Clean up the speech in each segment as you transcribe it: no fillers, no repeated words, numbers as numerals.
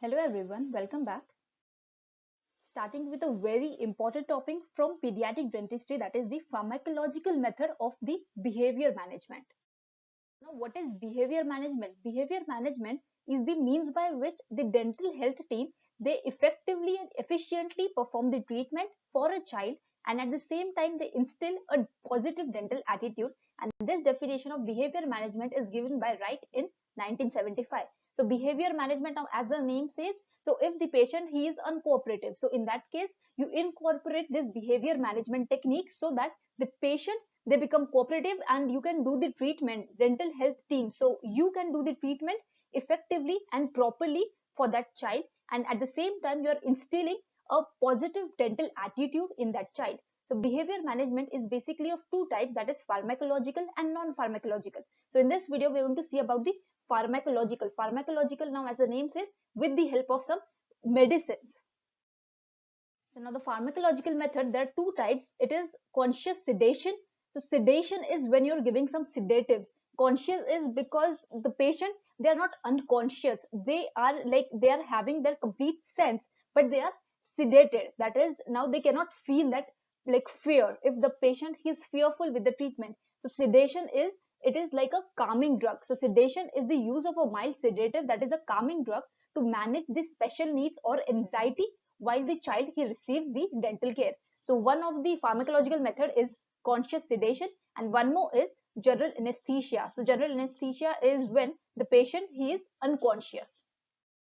Hello everyone, welcome back. Starting with a very important topic from pediatric dentistry, that is the pharmacological method of the behavior management. Now, what is behavior management? Behavior management is the means by which the dental health team they effectively and efficiently perform the treatment for a child, and at the same time they instill a positive dental attitude. And this definition of behavior management is given by Wright in 1975. So behavior management, now as the name says, so if the patient he is uncooperative, so in that case you incorporate this behavior management technique so that the patient they become cooperative and you can do the treatment, dental health team, so you can do the treatment effectively and properly for that child, and at the same time you are instilling a positive dental attitude in that child. So behavior management is basically of two types, that is pharmacological and non-pharmacological. So in this video we're going to see about the pharmacological, now as the name says, with the help of some medicines. So now the pharmacological method, there are two types. It is conscious sedation. So sedation is when you're giving some sedatives. Conscious is because the patient, they are not unconscious. They are having their complete sense, but they are sedated. That is, now they cannot feel that like fear. If the patient is fearful with the treatment. So sedation is, it is like a calming drug. So sedation is the use of a mild sedative, that is a calming drug, to manage the special needs or anxiety while the child he receives the dental care. So one of the pharmacological method is conscious sedation, and one more is general anesthesia. So general anesthesia is when the patient he is unconscious.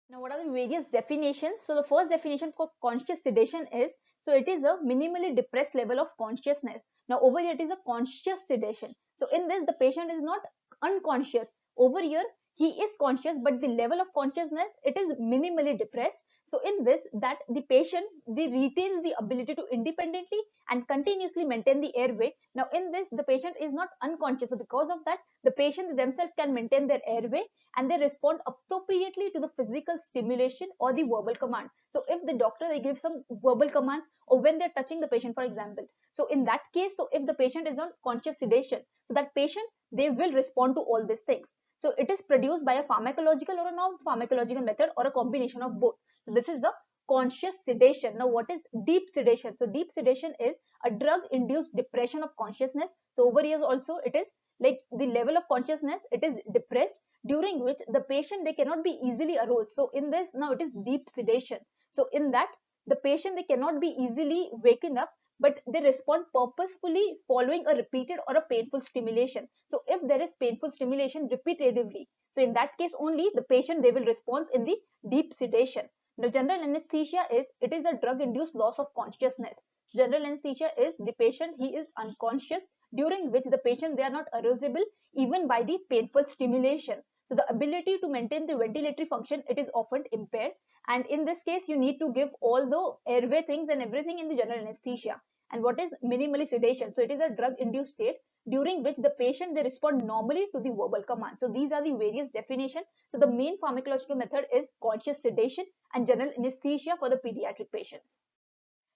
Now what are the various definitions? So the first definition for conscious sedation is, so it is a minimally depressed level of consciousness. Now over here it is a conscious sedation. So in this the patient is not unconscious. Over here he is conscious, but the level of consciousness, it is minimally depressed. So in this, that the patient they retains the ability to independently and continuously maintain the airway. Now in this the patient is not unconscious, so because of that the patient themselves can maintain their airway and they respond appropriately to the physical stimulation or the verbal command. So if the doctor they give some verbal commands, or when they're touching the patient for example, so in that case, so if the patient is on conscious sedation, so that patient they will respond to all these things. So it is produced by a pharmacological or a non-pharmacological method or a combination of both. So this is the conscious sedation. Now what is deep sedation? So deep sedation is a drug induced depression of consciousness. So over here also it is like the level of consciousness, it is depressed, during which the patient they cannot be easily aroused. So in this, now it is deep sedation. So in that the patient they cannot be easily waken up, but they respond purposefully following a repeated or a painful stimulation. So if there is painful stimulation repetitively, so in that case only the patient they will respond in the deep sedation. Now general anesthesia is, it is a drug induced loss of consciousness. General anesthesia is the patient he is unconscious, during which the patient they are not arousable even by the painful stimulation. So the ability to maintain the ventilatory function, it is often impaired, and in this case you need to give all the airway things and everything in the general anesthesia. And what is minimally sedation? So it is a drug induced state during which the patient they respond normally to the verbal command. So these are the various definitions. So the main pharmacological method is conscious sedation and general anesthesia for the pediatric patients.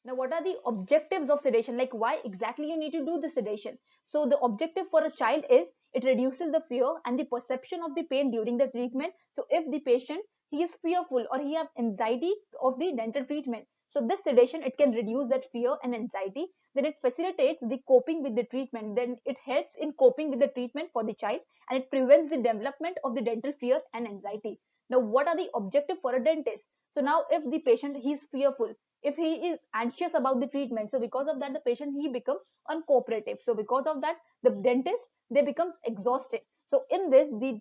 Now what are the objectives of sedation? Like why exactly you need to do the sedation? So the objective for a child is, it reduces the fear and the perception of the pain during the treatment. So if the patient he is fearful or he have anxiety of the dental treatment, so this sedation it can reduce that fear and anxiety. Then it facilitates the coping with the treatment. Then it helps in coping with the treatment for the child, and it prevents the development of the dental fear and anxiety. Now what are the objective for a dentist? So now if the patient he is fearful, if he is anxious about the treatment, so because of that the patient he becomes uncooperative. So because of that the dentist they becomes exhausted. So in this the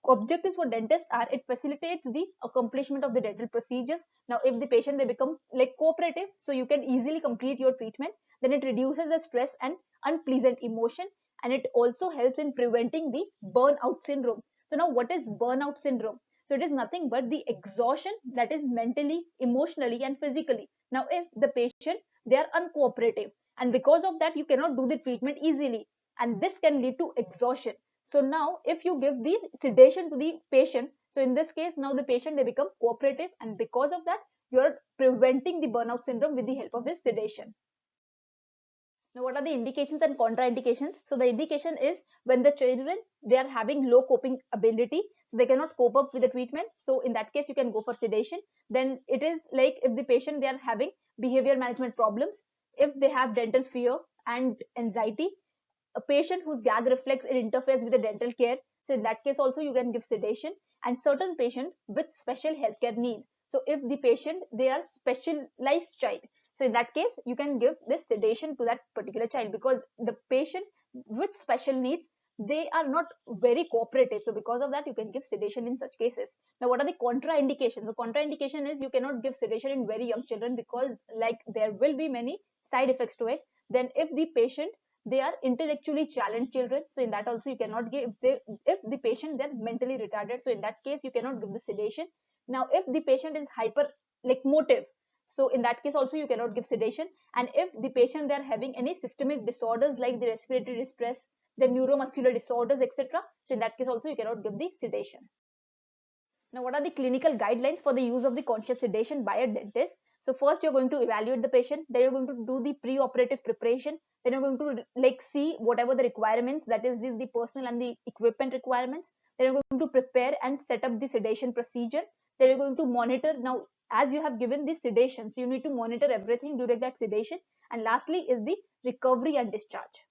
objectives for dentist are, it facilitates the accomplishment of the dental procedures. Now if the patient they become like cooperative, so you can easily complete your treatment. Then it reduces the stress and unpleasant emotion, and it also helps in preventing the burnout syndrome. So now what is burnout syndrome? So it is nothing but the exhaustion that is mentally, emotionally and physically. Now if the patient they are uncooperative, and because of that you cannot do the treatment easily, and this can lead to exhaustion. So now if you give the sedation to the patient, so in this case now the patient they become cooperative, and because of that you are preventing the burnout syndrome with the help of this sedation. Now what are the indications and contraindications? So the indication is when the children they are having low coping ability. so they cannot cope up with the treatment. So in that case, you can go for sedation. Then it is like if the patient, they are having behavior management problems, if they have dental fear and anxiety, a patient whose gag reflex, it interferes with the dental care, so in that case also you can give sedation. And certain patient with special healthcare need, so if the patient, they are specialized child, so in that case you can give this sedation to that particular child, because the patient with special needs, they are not very cooperative, so because of that you can give sedation in such cases. Now what are the contraindications? So contraindication is you cannot give sedation in very young children, because like there will be many side effects to it. Then if the patient, they are intellectually challenged children, so in that also you cannot give. If the patient, they're mentally retarded, so in that case you cannot give the sedation. Now if the patient is hyper like motive, so in that case also you cannot give sedation. And if the patient, they are having any systemic disorders like the respiratory distress, the neuromuscular disorders, etc., so in that case also you cannot give the sedation. Now what are the clinical guidelines for the use of the conscious sedation by a dentist? So first you're going to evaluate the patient, then you're going to do the pre-operative preparation, then you're going to like see whatever the requirements, that is the personal and the equipment requirements, then you're going to prepare and set up the sedation procedure, then you're going to monitor. Now as you have given the sedation, so you need to monitor everything during that sedation. And lastly is the recovery and discharge.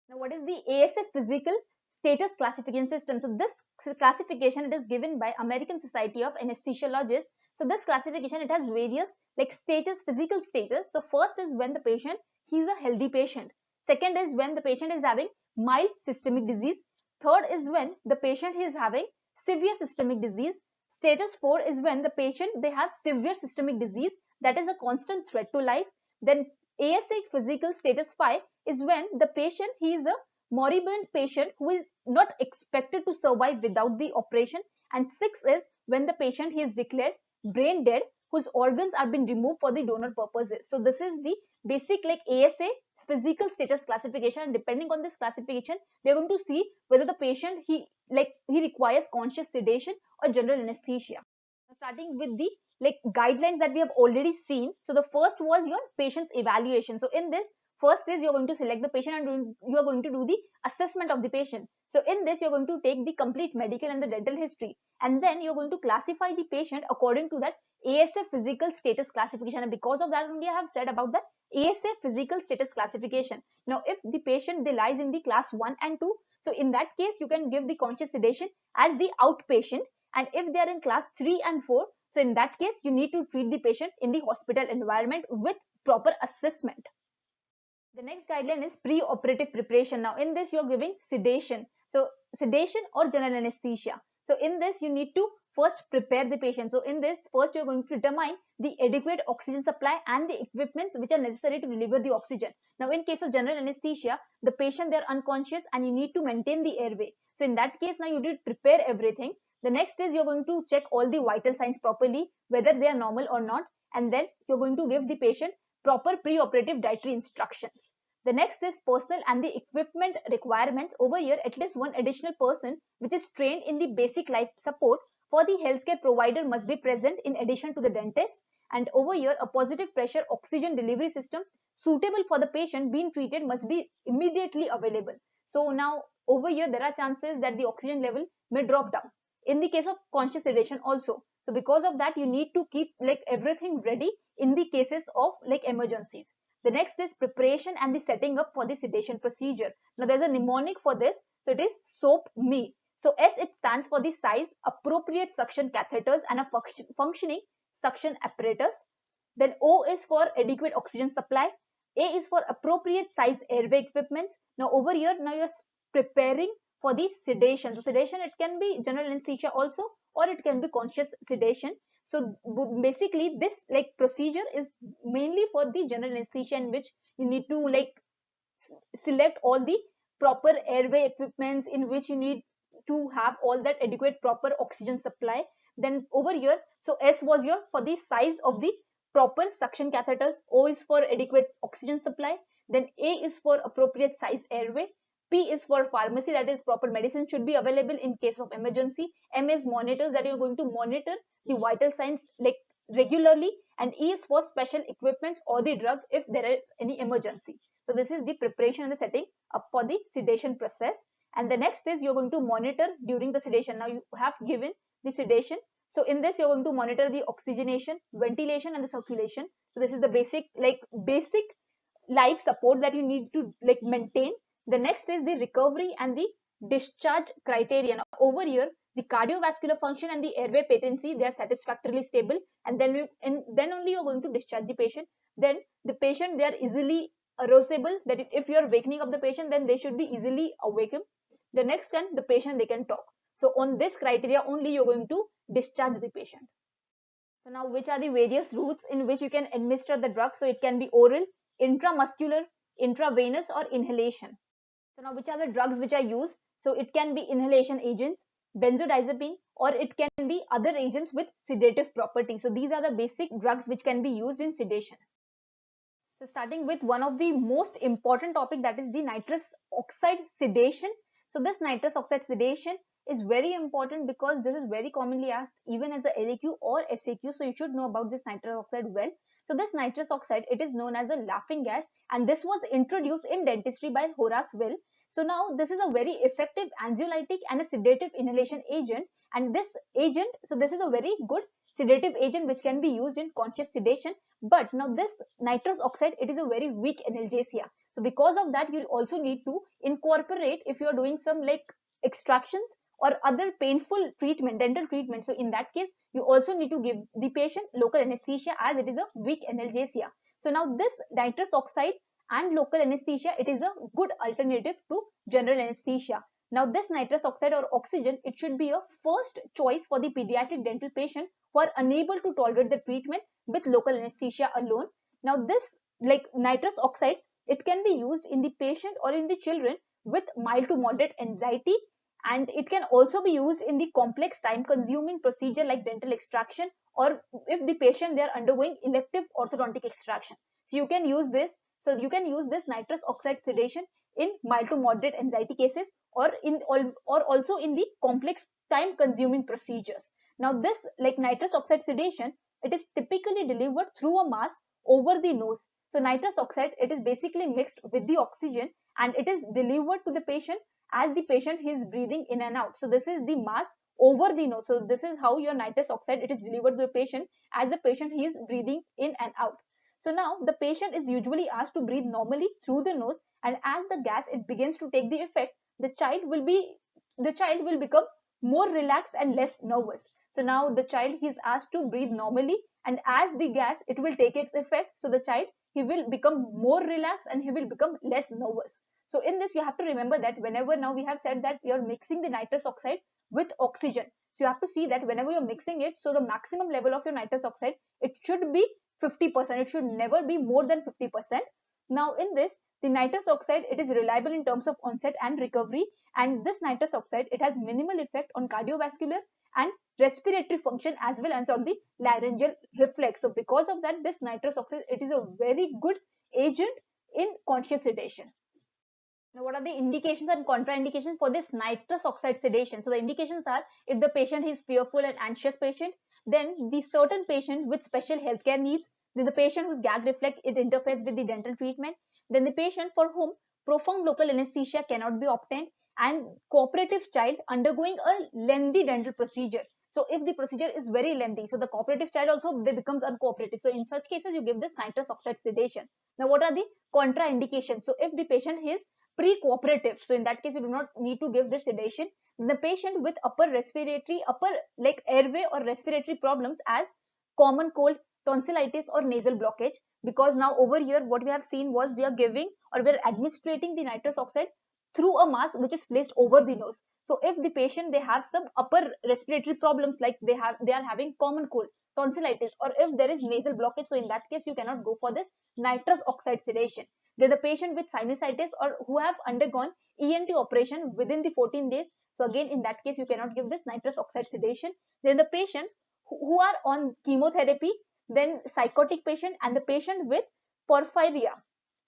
Now what is the ASA physical status classification system? So this classification, it is given by American Society of Anesthesiologists. So this classification, it has various like status, physical status. So first is when the patient, he is a healthy patient. Second is when the patient is having mild systemic disease. Third is when the patient is having severe systemic disease. Status 4 is when the patient, they have severe systemic disease that is a constant threat to life. Then ASA physical status 5 is when the patient, he is a moribund patient who is not expected to survive without the operation. And 6 is when the patient, he is declared brain dead, whose organs are being removed for the donor purposes. So this is the basic like ASA physical status classification, and depending on this classification, we are going to see whether the patient, he requires conscious sedation or general anesthesia. Now, starting with the like guidelines that we have already seen. So the first was your patient's evaluation. So in this, first is you're going to select the patient and you are going to do the assessment of the patient. So in this, you're going to take the complete medical and the dental history, and then you're going to classify the patient according to that ASA physical status classification. And because of that only I have said about the ASA physical status classification. Now if the patient, they lies in the class 1 and 2, so in that case you can give the conscious sedation as the outpatient. And if they are in class 3 and 4, so in that case you need to treat the patient in the hospital environment with proper assessment. The next guideline is pre-operative preparation. Now in this, you're giving sedation. So sedation or general anesthesia. So in this, you need to first prepare the patient. So in this, first you're going to determine the adequate oxygen supply and the equipments which are necessary to deliver the oxygen. Now in case of general anesthesia, the patient, they're unconscious and you need to maintain the airway. So in that case, now you need to prepare everything. The next is you're going to check all the vital signs properly, whether they are normal or not. And then you're going to give the patient proper pre-operative dietary instructions. The next is personal and the equipment requirements. Over here, at least one additional person which is trained in the basic life support for the healthcare provider must be present in addition to the dentist. And over here, a positive pressure oxygen delivery system suitable for the patient being treated must be immediately available. So now over here, there are chances that the oxygen level may drop down. In the case of conscious sedation also. So because of that, you need to keep like everything ready in the cases of like emergencies. The next is preparation and the setting up for the sedation procedure. Now there's a mnemonic for this. So it is SOAP-ME. So S, it stands for the size, appropriate suction catheters and a functioning suction apparatus. Then O is for adequate oxygen supply. A is for appropriate size airway equipments. Now over here, now you're preparing for the sedation. So sedation, it can be general anesthesia also, or it can be conscious sedation. So basically this like procedure is mainly for the general anesthesia, in which you need to like select all the proper airway equipments, in which you need to have all that adequate proper oxygen supply. Then over here, so S was your for the size of the proper suction catheters. O is for adequate oxygen supply. Then A is for appropriate size airway. P is for pharmacy, that is proper medicine should be available in case of emergency. M is monitors, that you're going to monitor the vital signs like regularly. And E is for special equipments or the drug if there is any emergency. So this is the preparation and the setting up for the sedation process. And the next is you're going to monitor during the sedation. Now you have given the sedation. So in this, you're going to monitor the oxygenation, ventilation, and the circulation. So this is the basic life support that you need to maintain. The next is the recovery and the discharge criteria. Now, over here, the cardiovascular function and the airway patency, they are satisfactorily stable, and then only you're going to discharge the patient. Then the patient, they are easily arousable, that if you are wakening up the patient, then they should be easily awakened. The next one, the patient, they can talk. So on this criteria only, you're going to discharge the patient. So now, which are the various routes in which you can administer the drug? So it can be oral, intramuscular, intravenous, or inhalation. So now, which are the drugs which are used? So it can be inhalation agents, benzodiazepine, or it can be other agents with sedative properties. So these are the basic drugs which can be used in sedation. So starting with one of the most important topic, that is the nitrous oxide sedation. So this nitrous oxide sedation is very important because this is very commonly asked even as a LAQ or SAQ. So you should know about this nitrous oxide well. So this nitrous oxide, it is known as a laughing gas, and this was introduced in dentistry by Horace Well. So now this is a very effective anxiolytic and a sedative inhalation agent, and this agent, so this is a very good sedative agent which can be used in conscious sedation. But now this nitrous oxide, it is a very weak analgesia. So because of that, you'll also need to incorporate, if you are doing some extractions or other painful treatment, dental treatment. So in that case, you also need to give the patient local anesthesia, as it is a weak analgesia. So now this nitrous oxide and local anesthesia, it is a good alternative to general anesthesia. Now this nitrous oxide or oxygen, it should be a first choice for the pediatric dental patient who are unable to tolerate the treatment with local anesthesia alone. Now this nitrous oxide, it can be used in the patient or in the children with mild to moderate anxiety, and it can also be used in the complex time consuming procedure like dental extraction, or if the patient, they are undergoing elective orthodontic extraction. So you can use this. So you can use this nitrous oxide sedation in mild to moderate anxiety cases, or also in the complex time consuming procedures. Now this nitrous oxide sedation, it is typically delivered through a mask over the nose. So nitrous oxide, it is basically mixed with the oxygen, and it is delivered to the patient as the patient is breathing in and out. So this is the mask over the nose. So this is how your nitrous oxide, it is delivered to the patient as the patient is breathing in and out. So now the patient is usually asked to breathe normally through the nose, and as the gas, it begins to take the effect, the child will become more relaxed and less nervous. So now the child, he is asked to breathe normally, and as the gas, it will take its effect, so the child, he will become more relaxed and he will become less nervous. So in this, you have to remember that whenever, now we have said that you're mixing the nitrous oxide with oxygen. So you have to see that whenever you're mixing it, so the maximum level of your nitrous oxide, it should be 50%. It should never be more than 50%. Now in this, the nitrous oxide, it is reliable in terms of onset and recovery, and this nitrous oxide, it has minimal effect on cardiovascular and respiratory function as well as on the laryngeal reflex. So because of that, this nitrous oxide, it is a very good agent in conscious sedation. Now, what are the indications and contraindications for this nitrous oxide sedation? So the indications are, if the patient is fearful and anxious patient, then the certain patient with special healthcare needs, then the patient whose gag reflex, it interferes with the dental treatment, then the patient for whom profound local anesthesia cannot be obtained, and cooperative child undergoing a lengthy dental procedure. So if the procedure is very lengthy, so the cooperative child also, they becomes uncooperative. So in such cases, you give this nitrous oxide sedation. Now what are the contraindications? So if the patient is pre-cooperative, so in that case, you do not need to give this sedation. The patient with upper airway or respiratory problems as common cold, tonsillitis, or nasal blockage, because now over here, what we have seen was, we are giving or we are administrating the nitrous oxide through a mask which is placed over the nose. So if the patient, they have some upper respiratory problems, like they are having common cold, tonsillitis, or if there is nasal blockage, so in that case, you cannot go for this nitrous oxide sedation. Then the patient with sinusitis or who have undergone ENT operation within the 14 days. So again, in that case, you cannot give this nitrous oxide sedation. Then the patient who are on chemotherapy, then psychotic patient, and the patient with porphyria.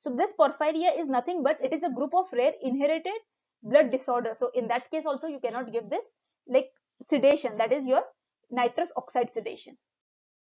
So this porphyria is nothing but it is a group of rare inherited blood disorder. So in that case also, you cannot give this sedation, that is your nitrous oxide sedation.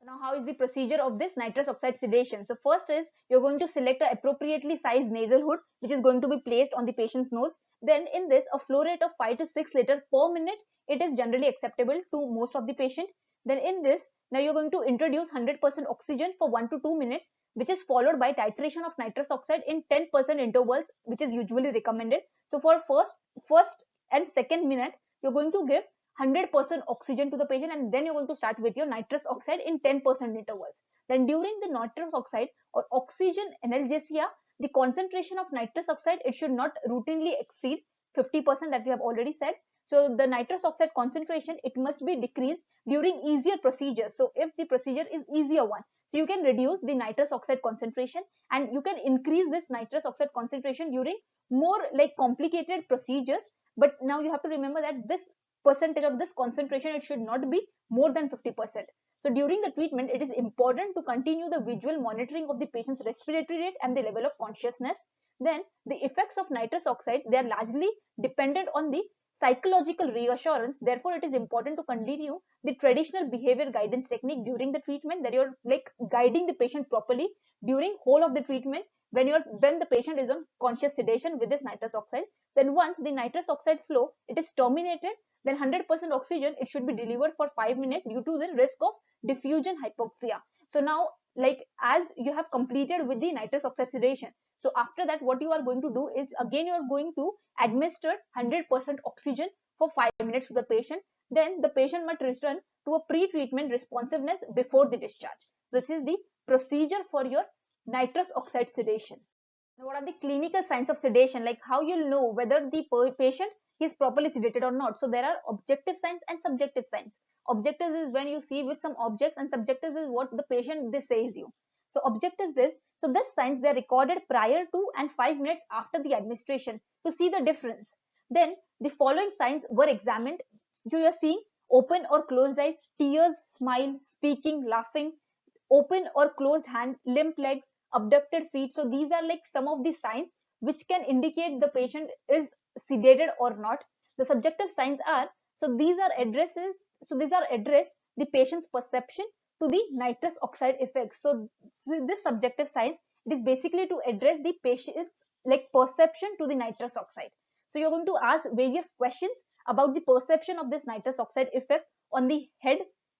Now, how is the procedure of this nitrous oxide sedation? So first is, you're going to select an appropriately sized nasal hood, which is going to be placed on the patient's nose. Then in this, a flow rate of 5 to 6 liters per minute, it is generally acceptable to most of the patient. Then in this, now you're going to introduce 100% oxygen for 1 to 2 minutes, which is followed by titration of nitrous oxide in 10% intervals, which is usually recommended. So for first and second minute, you're going to give 100% oxygen to the patient, and then you're going to start with your nitrous oxide in 10% intervals. Then during the nitrous oxide or oxygen analgesia, the concentration of nitrous oxide, it should not routinely exceed 50% that we have already said. So the nitrous oxide concentration, it must be decreased during easier procedures. So if the procedure is easier one, so you can reduce the nitrous oxide concentration, and you can increase this nitrous oxide concentration during more like complicated procedures. But now you have to remember that this percentage of this concentration, it should not be more than 50%. So during the treatment, it is important to continue the visual monitoring of the patient's respiratory rate and the level of consciousness. Then the effects of nitrous oxide, they are largely dependent on the psychological reassurance. Therefore, it is important to continue the traditional behavior guidance technique during the treatment, that you're like guiding the patient properly during whole of the treatment when the patient is on conscious sedation with this nitrous oxide. Then once the nitrous oxide flow, it is terminated, then 100% oxygen, it should be delivered for 5 minutes due to the risk of diffusion hypoxia. So now, like as you have completed with the nitrous oxide sedation, so after that, what you are going to do is, again you are going to administer 100% oxygen for 5 minutes to the patient. Then the patient must return to a pre-treatment responsiveness before the discharge. This is the procedure for your nitrous oxide sedation. Now, what are the clinical signs of sedation? Like how you'll know whether the patient is properly sedated or not. So there are objective signs and subjective signs. Objective is when you see with some objects, and subjective is what the patient this says you. So objectives is, so this signs, they are recorded prior to and 5 minutes after the administration to see the difference. Then the following signs were examined. You are seeing open or closed eyes, tears, smile, speaking, laughing, open or closed hand, limp legs, abducted feet. So these are like some of the signs which can indicate the patient is sedated or not. The subjective signs are, these are addressed the patient's perception to the nitrous oxide effects. So this subjective signs, it is basically to address the patient's like perception to the nitrous oxide. So you're going to ask various questions about the perception of this nitrous oxide effect on the head,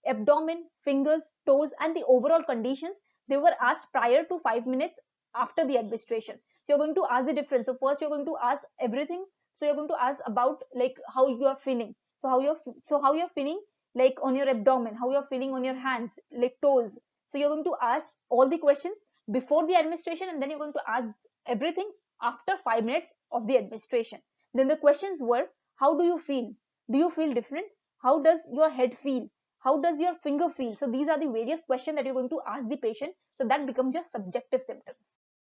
abdomen, fingers, toes, and the overall conditions. They were asked prior to 5 minutes after the administration. So you're going to ask the difference. So first you're going to ask everything. So you're going to ask about like how you are feeling. So how you're feeling like on your abdomen, how you're feeling on your hands, like toes. So you're going to ask all the questions before the administration, and then you're going to ask everything after 5 minutes of the administration. Then the questions were, how do you feel? Do you feel different? How does your head feel? How does your finger feel? So these are the various questions that you're going to ask the patient. So that becomes your subjective symptoms.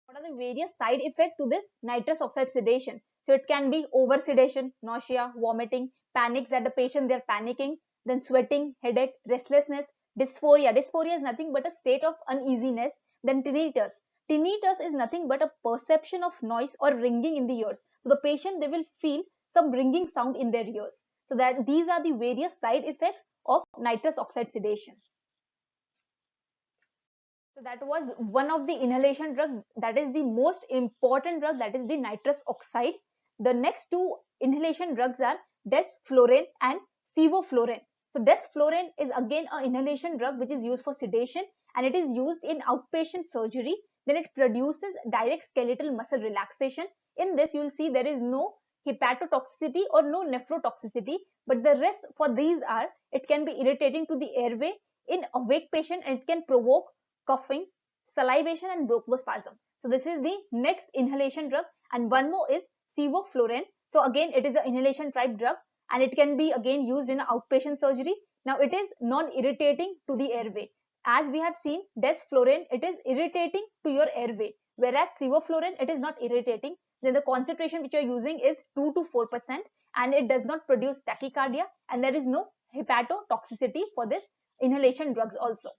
What are the various side effects to this nitrous oxide sedation? So it can be over sedation, nausea, vomiting, panics that the patient, they're panicking, then sweating, headache, restlessness, dysphoria. Dysphoria is nothing but a state of uneasiness. Then tinnitus. Tinnitus is nothing but a perception of noise or ringing in the ears. So the patient, they will feel some ringing sound in their ears. So that these are the various side effects of nitrous oxide sedation. So that was one of the inhalation drug, that is the most important drug, that is the nitrous oxide. The next two inhalation drugs are desflurane and sevoflurane. So desflurane is again an inhalation drug which is used for sedation, and it is used in outpatient surgery. Then it produces direct skeletal muscle relaxation. In this you will see there is no hepatotoxicity or no nephrotoxicity, but the rest for these are, it can be irritating to the airway in awake patient, and it can provoke coughing, salivation, and bronchospasm. So this is the next inhalation drug. And one more is sevoflurane. So again it is an inhalation type drug, and it can be again used in outpatient surgery. Now it is non-irritating to the airway. As we have seen, desflurane, it is irritating to your airway, whereas sevoflurane, it is not irritating. Then the concentration which you are using is 2 to 4%, and it does not produce tachycardia, and there is no hepatotoxicity for this inhalation drugs also.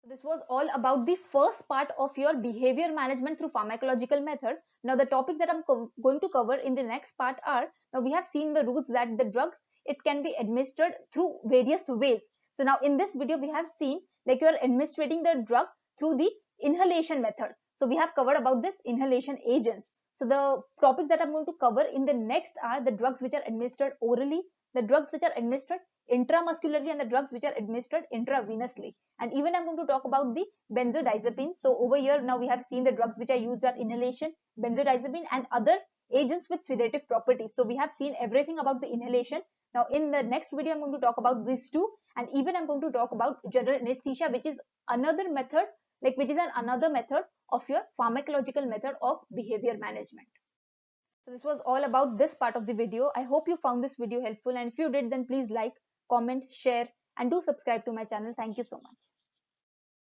This was all about the first part of your behavior management through pharmacological method. Now the topics that I'm going to cover in the next part are, now we have seen the routes that the drugs, it can be administered through various ways. So now in this video we have seen like you are administrating the drug through the inhalation method. So we have covered about this inhalation agents. So the topics that I'm going to cover in the next are the drugs which are administered orally, the drugs which are administered intramuscularly, and the drugs which are administered intravenously. And even I'm going to talk about the benzodiazepines. So over here now we have seen the drugs which are used are inhalation, benzodiazepine, and other agents with sedative properties. So we have seen everything about the inhalation. Now in the next video I'm going to talk about these two, and even I'm going to talk about general anesthesia, which is another method, another method of your pharmacological method of behavior management. So this was all about this part of the video. I hope you found this video helpful, and if you did, then please like, comment, share, and do subscribe to my channel. Thank you so much.